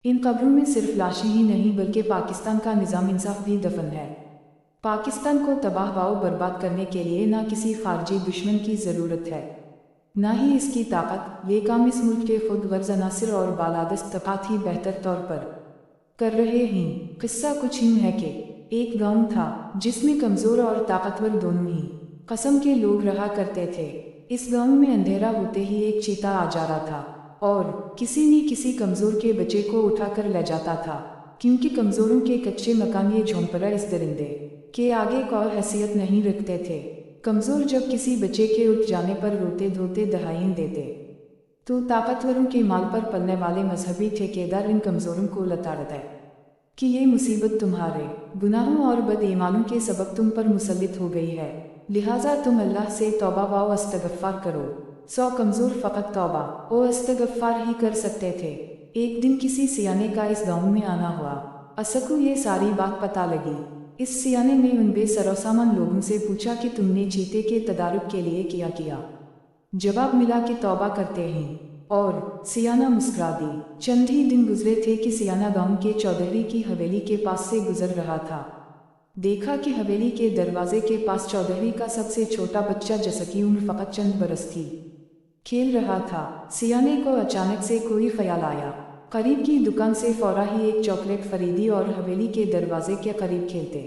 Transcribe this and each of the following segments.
इन कब्रों में सिर्फ लाशें ही नहीं बल्कि पाकिस्तान का निज़ाम इंसाफ भी दफन है। पाकिस्तान को तबाह व बर्बाद करने के लिए ना किसी खारजी दुश्मन की ज़रूरत है, ना ही इसकी ताकत। ये काम इस मुल्क के खुद गर्ज अनासिर और बालादस्त तबक़ात ही बेहतर तौर पर कर रहे हैं। किस्सा कुछ यूँ है कि एक गांव था जिसमें कमज़ोर और ताकतवर दोनों ही किस्म के लोग रहा करते थे। इस गांव में अंधेरा होते ही एक चीता आ जा रहा था और किसी न किसी कमज़ोर के बच्चे को उठाकर ले जाता था, क्योंकि कमज़ोरों के कच्चे मकान ये झोंपड़ा इस दरिंदे के आगे कोई हैसियत नहीं रखते थे। कमज़ोर जब किसी बच्चे के उठ जाने पर रोते धोते दहाइयाँ देते, तो ताकतवरों के माल पर पलने वाले मजहबी ठेकेदार इन कमज़ोरों को लताड़ते कि ये मुसीबत तुम्हारे गुनाहों और बदईमानों के सबब तुम पर मुसल्लित हो गई है, लिहाजा तुम अल्लाह से तौबा व इस्तग़फ़ार करो। सौ कमज़ोर फ़कत तौबा व इस्तग़फ़ार ही कर सकते थे। एक दिन किसी सियाने का इस गाँव में आना हुआ। असकू ये सारी बात पता लगी। इस सियाने ने उन बेसरोसामान लोगों से पूछा कि तुमने चीते के तदारुक के लिए क्या किया। जवाब मिला कि तौबा करते हैं, और सियाना मुस्कुरा दी। चंद ही दिन गुजरे थे कि सियाना गांव के चौधरी की हवेली के पास से गुजर रहा था। देखा कि हवेली के दरवाजे के पास चौधरी का सबसे छोटा बच्चा, जिसकी उम्र फ़कत चंद बरस थी, खेल रहा था। सियाने को अचानक से कोई ख्याल आया। करीब की दुकान से फौरा ही एक चॉकलेट खरीदी और हवेली के दरवाजे के करीब खेलते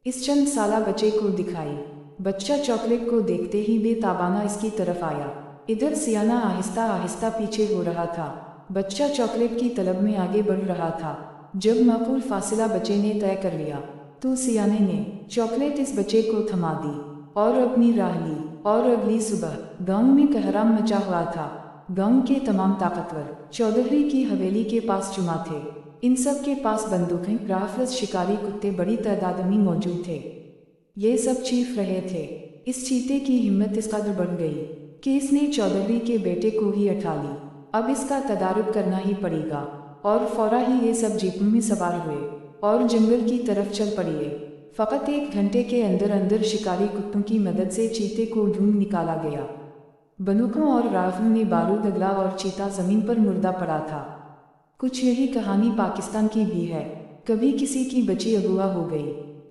इस चंद साला बच्चे को दिखाई। बच्चा चॉकलेट को देखते ही बेताबाना इसकी तरफ आया। इधर सियाना आहिस्ता आहिस्ता पीछे हो रहा था। बच्चा चॉकलेट की तलब में आगे बढ़ रहा था। जब माकूल फासिला बच्चे ने तय कर लिया, तो सियाने ने चॉकलेट इस बच्चे को थमा दी और अपनी राह ली। और अगली सुबह गांव में कहराम मचा हुआ था। गांव के तमाम ताकतवर चौधरी की हवेली के पास जुमा थे। इन सब के पास बंदूकें, राइफल्स, शिकारी कुत्ते बड़ी तादाद में मौजूद थे। ये सब चीख रहे थे। इस चीते की हिम्मत इस कदर बढ़ गई कि इसने चौधरी के बेटे को ही उठा ली। अब इसका तदारुक करना ही पड़ेगा। और फौरा ही ये सब जीपों में सवार हुए और जंगल की तरफ चल पड़े। फ़कत एक घंटे के अंदर अंदर शिकारी कुत्तों की मदद से चीते को ढूंढ निकाला गया। बंदूकों और राइफलों ने बारूद अगला और चीता ज़मीन पर मुर्दा पड़ा था। कुछ यही कहानी पाकिस्तान की भी है। कभी किसी की बच्ची अगवा हो गई,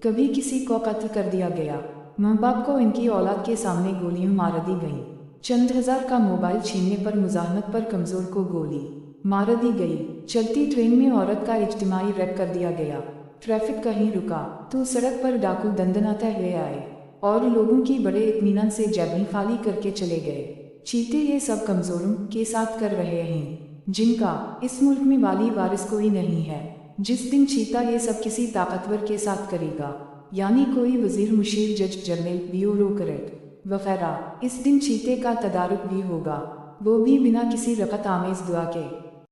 कभी किसी को कत्ल कर दिया गया। माँ बाप को इनकी औलाद के सामने गोलियां मार दी गईं। चंद हज़ार का मोबाइल छीनने पर मुज़ाहमत पर कमज़ोर को गोली मार दी गई। चलती ट्रेन में औरत का इज्तिमाई रेप कर दिया गया। ट्रैफिक कहीं रुका तो सड़क पर डाकू दंदनाते हुए आए और लोगों की बड़े इत्मीनान से जेबें खाली करके चले गए। चीते ये सब कमज़ोरों के साथ कर रहे हैं, जिनका इस मुल्क में वाली वारिस कोई नहीं है। जिस दिन चीता ये सब किसी ताकतवर के साथ करेगा, यानी कोई वजीर, मुशीर, जज, जनरल, ब्यूरोक्रेट वगैरह, इस दिन चीते का तदारुक भी होगा, वो भी बिना किसी रकत आमेज़ दुआ के।